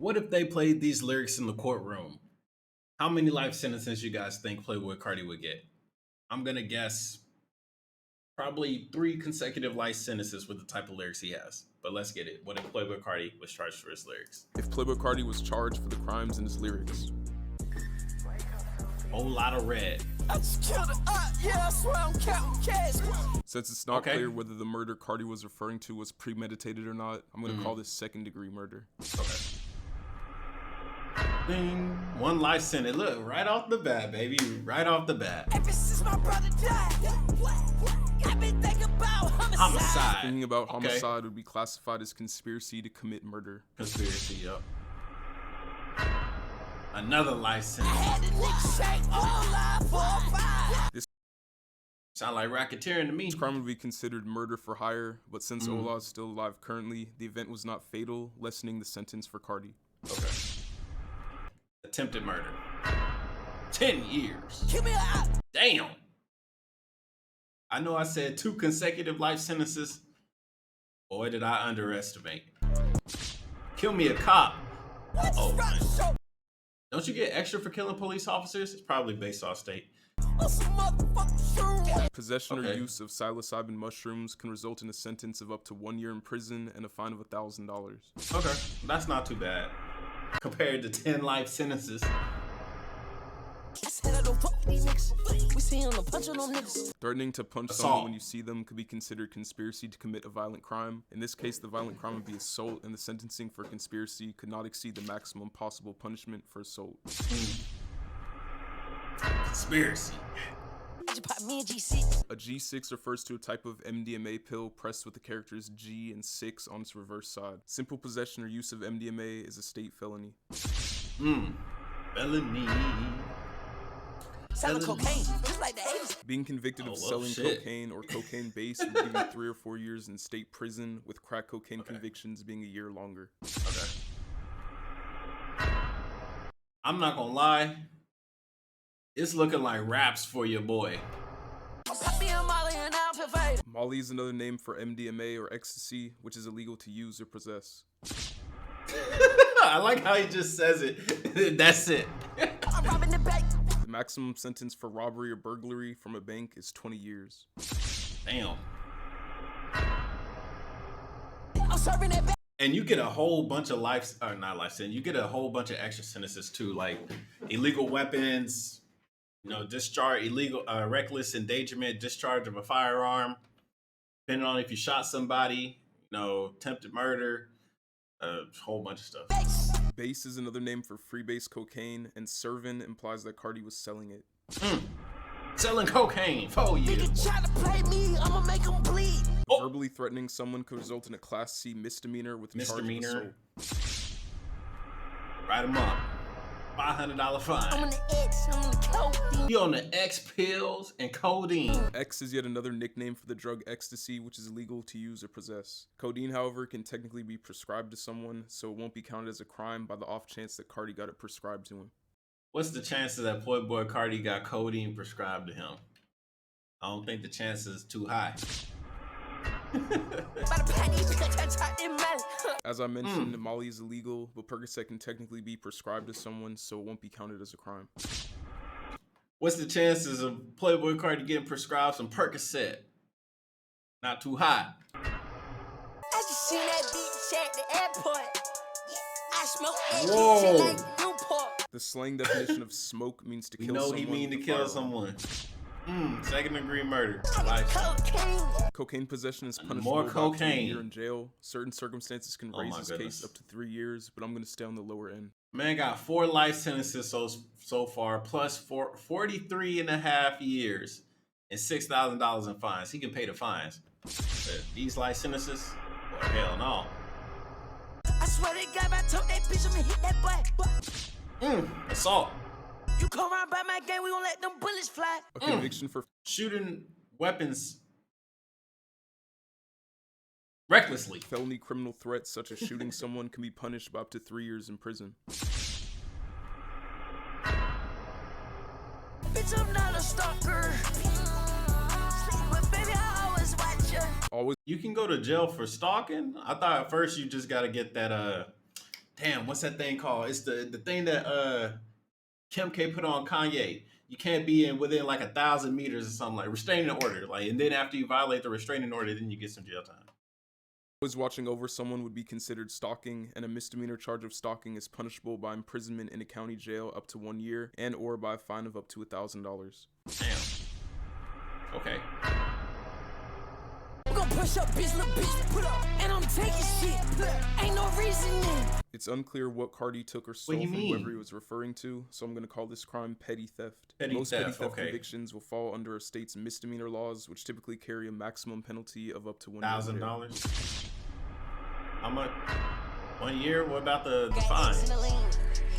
What if they played these lyrics in the courtroom? How many life sentences you guys think Playboi Carti would get? I'm gonna guess probably 3 consecutive life sentences with the type of lyrics he has. But let's get it. What if Playboi Carti was charged for his lyrics? If Playboi Carti was charged for the crimes in his lyrics. Whole lot of red. I just killed it up, yeah, I swear I'm counting cash. Since it's not Okay. clear whether the murder Carti was referring to was premeditated or not, I'm going to call this second-degree murder. Okay. Ding. 1 life sentence. Look, right off the bat, baby. Right off the bat. Ever since my brother died, I've been thinking about homicide. Thinking about Okay. homicide would be classified as conspiracy to commit murder. Conspiracy, yup. Another life sentence. Had the nigga shake all life for 5. This Sound like racketeering to me. crime would be considered murder for hire, but since Ola is still alive currently, the event was not fatal, lessening the sentence for Carti. Okay. Attempted murder. 10 years. Keep me out. Damn. I know I said 2 consecutive life sentences. Boy, did I underestimate. Kill me a cop. Oh, Run show don't you get extra for killing police officers? It's probably based off state. on some motherfucking shroom. Possession or Okay. use of psilocybin mushrooms can result in a sentence of up to 1 year in prison and a fine of $1,000. Okay, that's not too bad compared to 10 life sentences. I said I don't fuck with these niggas. We see him punch on them niggas. Threatening to punch Assault. someone when you see them could be considered conspiracy to commit a violent crime. In this case, the violent crime would be assault, and the sentencing for conspiracy could not exceed the maximum possible punishment for assault. Conspiracy. I just pop me and G6. A G6 refers to a type of MDMA pill pressed with the characters G and 6 on its reverse side. Simple possession or use of MDMA is a state felony. Felony. Selling cocaine, just like the 80s. Being convicted Oh, of well, selling shit. cocaine or cocaine base would give you 3 or 4 years in state prison, with crack cocaine convictions being a year longer. Okay. I'm not gonna lie. It's looking like raps for your boy. Pop me a Molly and I'll provide. Molly is another name for MDMA or ecstasy, which is illegal to use or possess. I like how he just says it. That's it. I'm robbing the bank. The maximum sentence for robbery or burglary from a bank is 20 years. Damn. I'm serving that bank. And you get a whole bunch of not life sentence. You get a whole bunch of extra sentences too, like illegal weapons, discharge, illegal, reckless endangerment, discharge of a firearm, depending on if you shot somebody, attempted murder, a whole bunch of stuff. Base is another name for freebase cocaine, and serving implies that Carti was selling it. Selling cocaine, 4 years. Nigga try to play me, I'ma make him bleed. Oh. Verbally threatening someone could result in a Class C misdemeanor with a charge of Misdemeanor. assault. Write him up. $500 I'm fine. on the X, I'm on the codeine. He on the X pills and codeine. X is yet another nickname for the drug ecstasy, which is illegal to use or possess. Codeine, however, can technically be prescribed to someone, so it won't be counted as a crime by the off chance that Carti got it prescribed to him. What's the chances that Playboi Carti got codeine prescribed to him? I don't think the chances is too high. By the penny, because I tried to man. As I mentioned, Molly is illegal, but Percocet can technically be prescribed to someone, so it won't be counted as a crime. What's the chances of Playboi Carti getting prescribed some Percocet? Not too high. I just seen that bitch at the airport. I smoke that Whoa. bitch like Newport. The slang definition of smoke means to We kill know someone. he mean to with a kill firearm. someone. Second degree murder. I Life. got cocaine. Cocaine possession is punishable More by up to a cocaine. year in jail. Certain circumstances can Oh raise my this goodness. case up to 3 years, but I'm going to stay on the lower end. Man got 4 life sentences so far, plus 43 and a half years and $6,000 in fines. He can pay the fines. But these life sentences, boy, hell no. I swear to God, if I took that bitch, I'ma hit that butt. Assault. You come around by my game, we gon' let them bullets fly. A conviction for Shooting weapons recklessly. felony criminal threats such as shooting someone can be punished by up to 3 years in prison. Bitch, I'm not a stalker. But baby, I always watch you. Always You can go to jail for stalking? I thought at first you just got to get that damn, what's that thing called? It's the thing that Kim K put on Kanye. You can't be in within like 1,000 meters or something, like restraining order. Like, and then after you violate the restraining order, then you get some jail time. Always watching over someone would be considered stalking, and a misdemeanor charge of stalking is punishable by imprisonment in a county jail up to 1 year and or by a fine of up to $1,000. Damn. Okay. I'm gonna push up, bitch, little bitch, put up, and I'm taking shit. Ain't no reasoning. It's unclear what Carti took or stole What do from you mean? whoever he was referring to, so I'm going to call this crime petty theft. Petty Most theft, petty theft okay. convictions will fall under a state's misdemeanor laws, which typically carry a maximum penalty of up to $1 year. $1,000. How much? 1 year? What about the fine?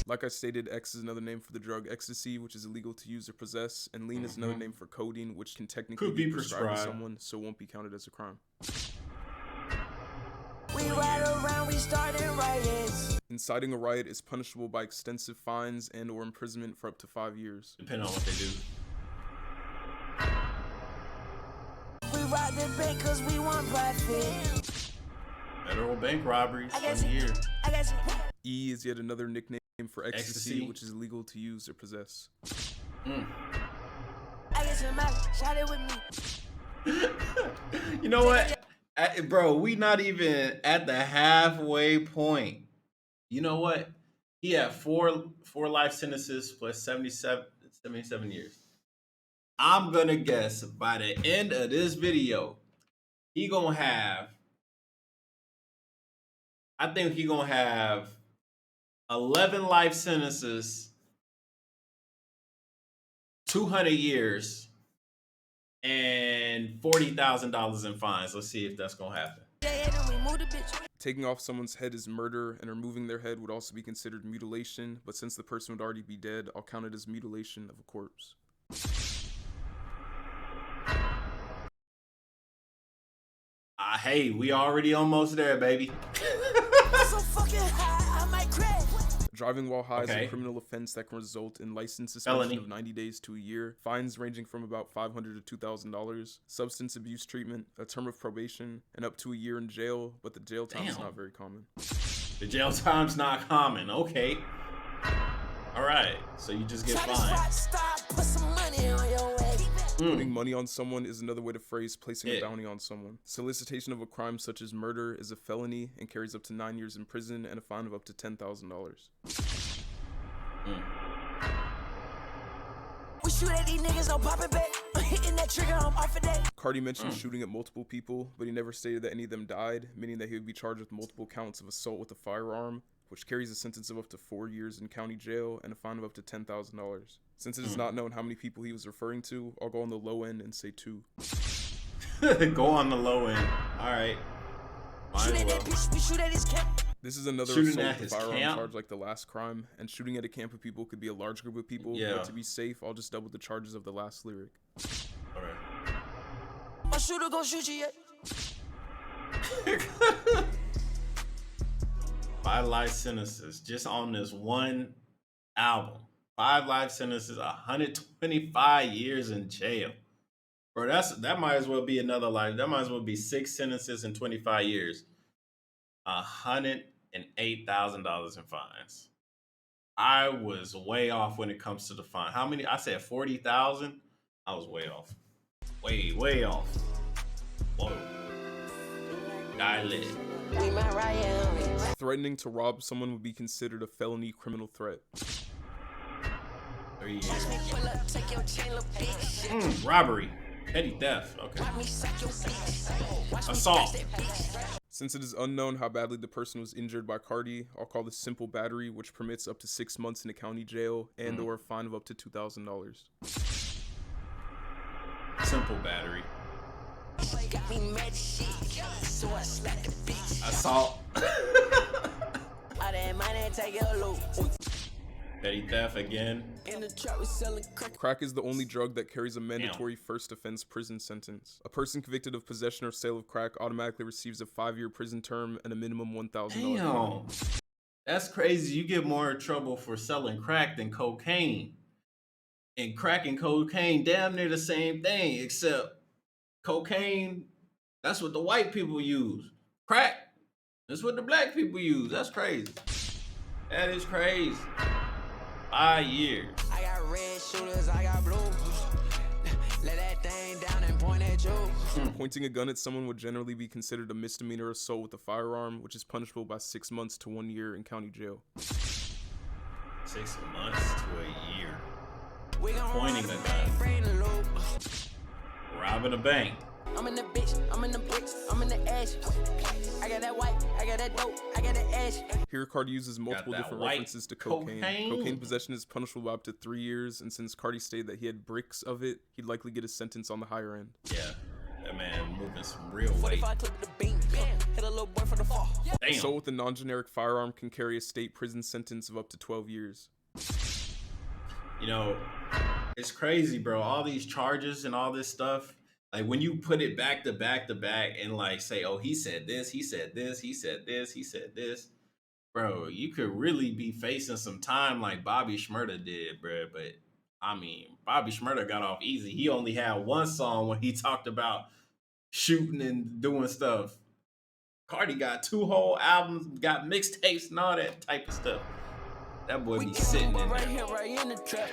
Like I stated, X is another name for the drug ecstasy, which is illegal to use or possess, and lean is another name for codeine, which can technically Could be be prescribed to prescribed. someone, so won't be counted as a crime. We ride around, we started riots. Inciting a riot is punishable by extensive fines and or imprisonment for up to 5 years. Depending on what they do. We robbed the bank cause we want profit. Federal bank robberies, I got 1 year. I got some. E is yet another nickname for ecstasy, Ecstasy. which is illegal to use or possess. Mm. I got some money, shot it with me. You know what? Bro, we not even at the halfway point. You know what? He had four life sentences plus 77 years. I'm gonna guess by the end of this video, he gonna have, I think he gonna have 11 life sentences, 200 years, and $40,000 in fines. Let's see if that's gonna happen. Taking off someone's head is murder, and removing their head would also be considered mutilation, but since the person would already be dead, I'll count it as mutilation of a corpse. Hey, we already almost there, baby. So fucking high, I might crash. Driving while high is Okay. a criminal offense that can result in license suspension Felony. of 90 days to a year, fines ranging from about $500 to $2,000, substance abuse treatment, a term of probation, and up to a year in jail, but the jail time is Damn. not very common. The jail time's not common. Okay. All right. So you just get Try this fined. rock star, put some money on your way. Putting money on someone is another way to phrase placing a Yeah. bounty on someone. Solicitation of a crime such as murder is a felony and carries up to 9 years in prison and a fine of up to $10,000. We shoot at these niggas, I'm popping back. I'm hitting that trigger, I'm off of that. Carti mentioned shooting at multiple people, but he never stated that any of them died, meaning that he would be charged with multiple counts of assault with a firearm, which carries a sentence of up to 4 years in county jail and a fine of up to $10,000. Since it is not known how many people he was referring to, I'll go on the low end and say 2. Go on the low end. All right. Might Shoot as at well. that bitch, we shoot at his camp. This is another Shooting assault at with his a firearm camp? charge like the last crime, and shooting at a camp of people could be a large group of people, Yeah. but to be safe, I'll just double the charges of the last lyric. All right. My shooter gon' shoot you yet. 5 life sentences just on this one album. 5 life sentences, 125 years in jail. Bro, that might as well be another life. That might as well be 6 sentences and 25 years. $108,000 in fines. I was way off when it comes to the fine. How many? I said 40,000. I was way off. Way off. Whoa. Guy lit. We might riot. Threatening to rob someone would be considered a felony criminal threat. 3 years. Pull up, take your chain, little bitch. Robbery. Petty theft. Okay. Watch me suck your bitch. Watch me Assault. flash that bitch. Since it is unknown how badly the person was injured by Carti, I'll call this simple battery, which permits up to 6 months in a county jail and or a fine of up to $2,000. Simple battery. Got me mad shit, so I slapped the bitch. Assault. All that money, take your loot. Petty theft again. In the trap, we selling crack. Crack is the only drug that carries a mandatory first offense prison sentence. A person convicted of possession or sale of crack automatically receives a 5-year prison term and a minimum $1,000 fine. Damn. That's crazy. You get more trouble for selling crack than cocaine. And crack and cocaine, damn near the same thing, except cocaine, that's what the white people use. Crack, that's what the black people use. That's crazy. That is crazy. 5 years. I got red shooters, I got blue. Let that thing down and point at you. Pointing a gun at someone would generally be considered a misdemeanor assault with a firearm, which is punishable by 6 months to 1 year in county jail. 6 months to a year. We gon' Pointing run a the bank, bring the loop. Robbing a bank. I'm in the bitch, I'm in the bricks, I'm in the ash. I got that white, I got that dope, I got that ash. Here, Carti uses multiple that different white references to cocaine. cocaine. Cocaine possession is punishable by up to 3 years, and since Carti stated that he had bricks of it, he'd likely get a sentence on the higher end. Yeah, that man moving some real weight. 45 clip the beam, bam, hit a little boy for the fall. Damn. Assault with a non-generic firearm can carry a state prison sentence of up to 12 years. You know, it's crazy, bro. All these charges and all this stuff. Like when you put it back to back to back and like say, oh, he said this, he said this, he said this, he said this. Bro, you could really be facing some time like Bobby Shmurda did, bro. But I mean, Bobby Shmurda got off easy. He only had one song when he talked about shooting and doing stuff. Carti got 2 whole albums, got mixtapes and all that type of stuff. That boy be sitting in right there. here, right in the trap.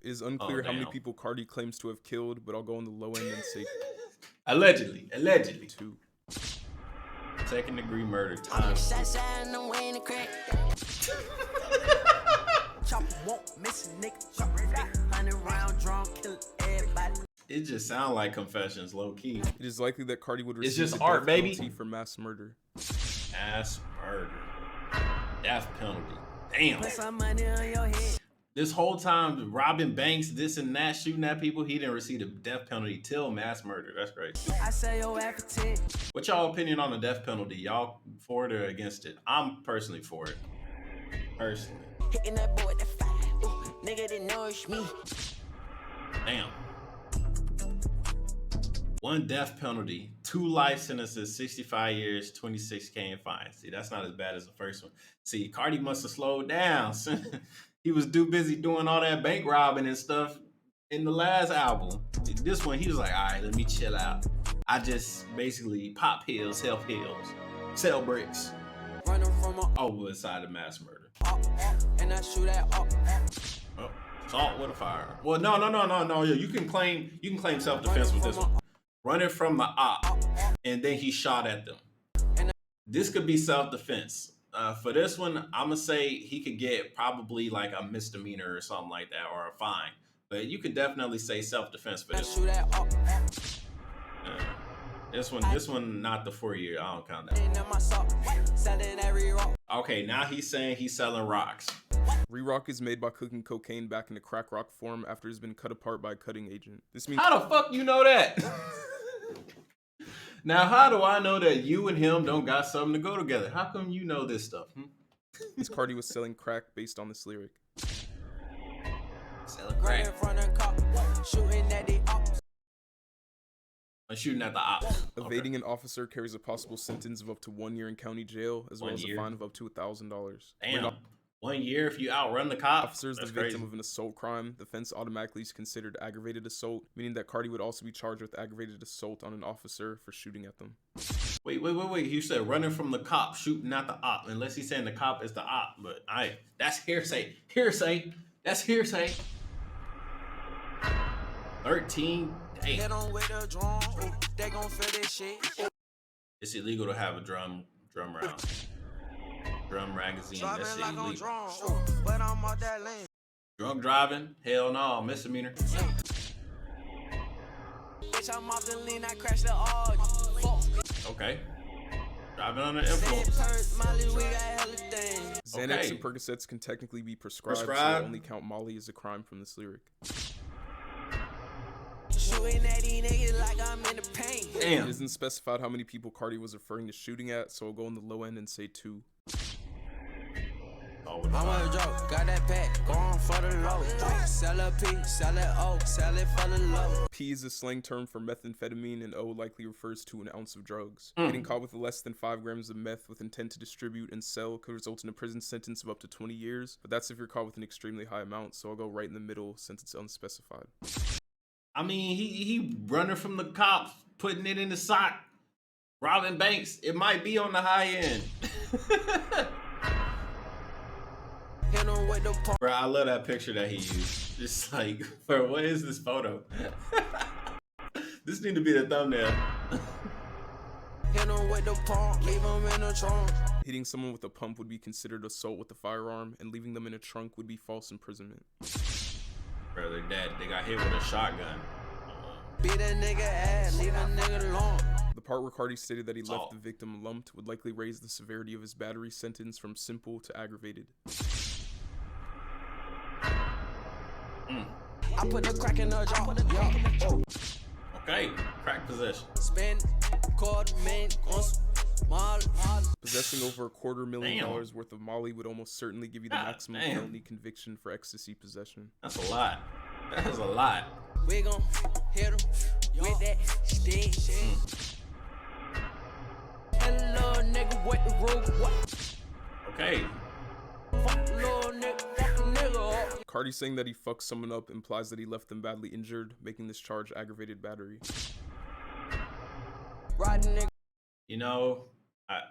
It is unclear how many damn. people Carti claims to have killed, but I'll go on the low end and say Allegedly. 2. 2nd-degree murder I'm times. shot and I'm wearing the crack. Chop won't miss a nigga. 100 round drum, kill everybody. It just sound like confessions, low key. It is likely that Carti would It's receive just the art, death baby. penalty for mass murder. Mass murder. Death penalty. Damn. Put some money on your head. This whole time, robbing banks, this and that, shooting at people, he didn't receive the death penalty till mass murder. That's crazy. I say your appetite. What's y'all opinion on the death penalty? Y'all for it or against it? I'm personally for it. Personally. Hitting that boy at the 5. Ooh, nigga that nourish me. Damn. 1 death penalty, 2 life sentences, 65 years, 26K in fines. See, that's not as bad as the first one. See, Carti must have slowed down. He was too busy doing all that bank robbing and stuff in the last album. This one, he was like, all right, let me chill out. I just basically pop pills, sell pills, sell bricks. Running from a Over inside of mass murder. and I shoot at up. Oh, assault with a firearm. Well, no. You can claim self-defense with this one. Running from the op, and then he shot at them. This could be self-defense. For this one, I'm gonna say he could get probably like a misdemeanor or something like that, or a fine. But you could definitely say self-defense for this one. This one, not the 4 year. I don't count that. Okay, now he's saying he's selling rocks. Re-rock is made by cooking cocaine back into crack rock form after it's been cut apart by a cutting agent. This means How the fuck you know that? Now, how do I know that you and him don't got something to go together? How come you know this stuff? Miss Carti was selling crack based on this lyric. Selling crack. Shooting at the ops. I'm shooting at the ops. Evading an officer carries a possible sentence of up to 1 year in county jail, as well 1 as a year? fine of up to $1,000. Damn. 1 year if you outrun the cop. Officer is the That's victim crazy. of an assault crime. The offense automatically is considered aggravated assault, meaning that Carti would also be charged with aggravated assault on an officer for shooting at them. Wait. You said running from the cop, shooting at the op. Unless he's saying the cop is the op, but that's hearsay. That's hearsay. 13. Damn. Get on with the drum. Ooh, they gon' feel this shit. It's illegal to have a drum round. Drum magazine. That's Driving like on illegal. drum. Ooh, but I'm out that lane. Drunk driving? Hell no, misdemeanor. Bitch, I'm off the lean. I crashed the AUG. Fuck. Okay. Driving under influence. Purse, Molly, we got hella things. Xanax Okay. and Percocets can technically be prescribed, so Prescribed? they only count Molly as a crime from this lyric. Shooting at these niggas like I'm in the paint. It Damn. isn't specified how many people Carti was referring to shooting at, so I'll go on the low end and say 2. Oh, with the I'm fire. a joke, got that pack, going for the low. Sell a P, sell it O, sell it for the low. P is a slang term for methamphetamine, and O likely refers to an ounce of drugs. Getting caught with less than 5 grams of meth with intent to distribute and sell could result in a prison sentence of up to 20 years, but that's if you're caught with an extremely high amount, so I'll go right in the middle since it's unspecified. I mean, he running from the cops, putting it in the sock, robbing banks. It might be on the high end. Bro, I love that picture that he used. Just like, bro, what is this photo? This need to be the thumbnail. Hitting someone with a pump would be considered assault with a firearm, and leaving them in a trunk would be false imprisonment. Bro, they're dead. They got hit with a shotgun. Beat a nigga ass, leave a nigga alone. The part where Carti stated that he left the victim lumped would likely raise the severity of his battery sentence from simple to aggravated. I put the crack in the jaw. Okay, crack possession. Spend $250,000 on small. Possessing over $250,000 worth of Molly would almost certainly give you the maximum felony conviction for ecstasy possession. That's a lot. That is a lot. We gon' hit him with that stick. Hello, nigga, what the roof? What? Okay. Fuck little nigga, fuck a nigga up. Carti saying that he fucked someone up implies that he left them badly injured, making this charge aggravated battery. Riding nigga. You know,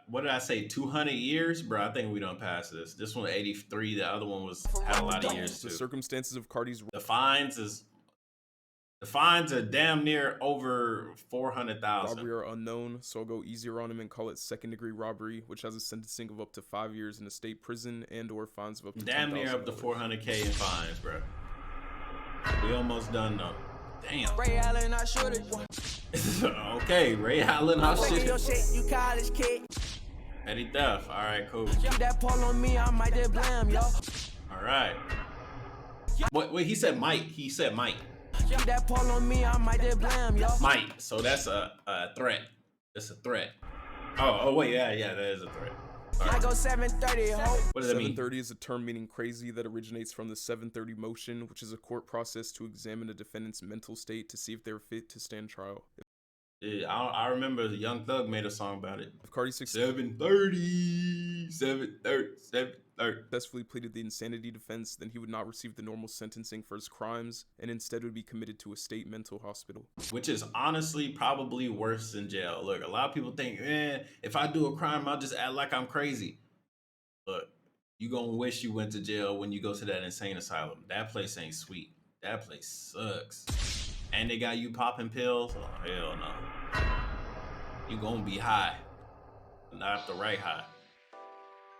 what did I say? 200 years, bro. I think we don't pass this. This one 83. The other one had a lot of years too. The circumstances of Carti's the fines are damn near over 400,000. robbery are unknown, so I'll go easier on him and call it second-degree robbery, which has a sentencing of up to 5 years in a state prison and/or fines of up to damn near up to $400K in fines, bro. We almost done though. Damn. Ray Allen, I shoot it. Okay, Ray Allen, I'll shoot Your it. shit, you college kid. Petty theft. All right, cool. Keep that pull on me, I might just blame yo. All right. Wait, he said might. He said might. Keep that pull on me, I might just blame yo. Might. So that's a threat. That's a threat. Oh wait, yeah, that is a threat. All I right. go 730, ho. What does that mean? 730 is a term meaning crazy that originates from the 730 motion, which is a court process to examine a defendant's mental state to see if they're fit to stand trial. Yeah, I remember the Young Thug made a song about it. If Carti 730, 730. successfully pleaded the insanity defense, then he would not receive the normal sentencing for his crimes and instead would be committed to a state mental hospital. Which is honestly probably worse than jail. Look, a lot of people think, if I do a crime, I'll just act like I'm crazy. Look, you gonna wish you went to jail when you go to that insane asylum. That place ain't sweet. That place sucks. And they got you popping pills? Oh, hell no. You gonna be high. Not the right high.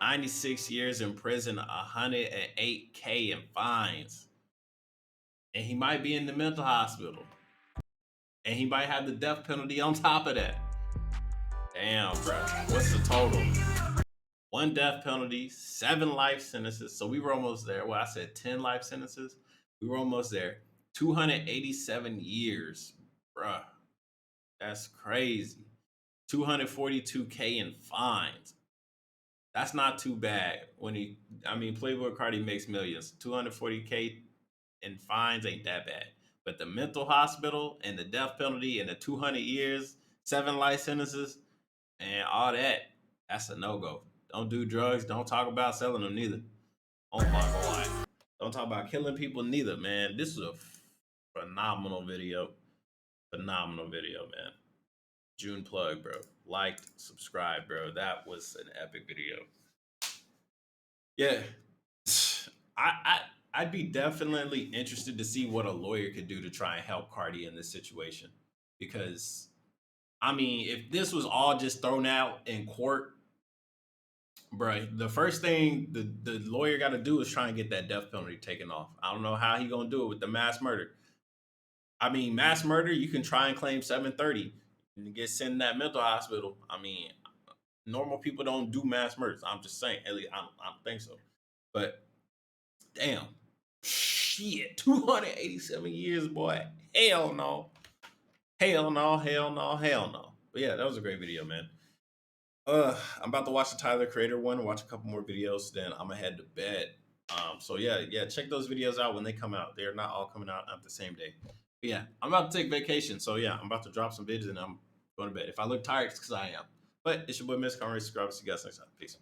96 years in prison, 108K in fines. And he might be in the mental hospital. And he might have the death penalty on top of that. Damn, bro. What's the total? 1 death penalty, 7 life sentences. So we were almost there. Well, I said 10 life sentences. We were almost there. 287 years, bruh. That's crazy. 242K in fines. That's not too bad. Playboi Carti makes millions. 240K in fines ain't that bad. But the mental hospital and the death penalty and the 200 years, 7 life sentences, and all that, that's a no-go. Don't do drugs. Don't talk about selling them neither. Oh my God. Don't talk about killing people neither, man. This is a phenomenal video. Phenomenal video, man. June plug, bro. Liked, subscribe, bro. That was an epic video. Yeah. I'd be definitely interested to see what a lawyer could do to try and help Carti in this situation. Because, if this was all just thrown out in court, bro, the first thing the lawyer got to do is try and get that death penalty taken off. I don't know how he gonna do it with the mass murder. Mass murder, you can try and claim 730 and get sent in that mental hospital. Normal people don't do mass murders. I'm just saying. At least I don't think so. But damn, shit, 287 years, boy. Hell no. Hell no. Hell no. Hell no. But yeah, that was a great video, man. I'm about to watch the Tyler Creator one, watch a couple more videos, then I'm gonna head to bed. So yeah, check those videos out when they come out. They're not all coming out at the same day. But yeah, I'm about to take vacation, so yeah, I'm about to drop some videos and I'm going to bed. If I look tired, it's because I am. But it's your boy Miss. Comment, subscribe. See you guys next time. Peace.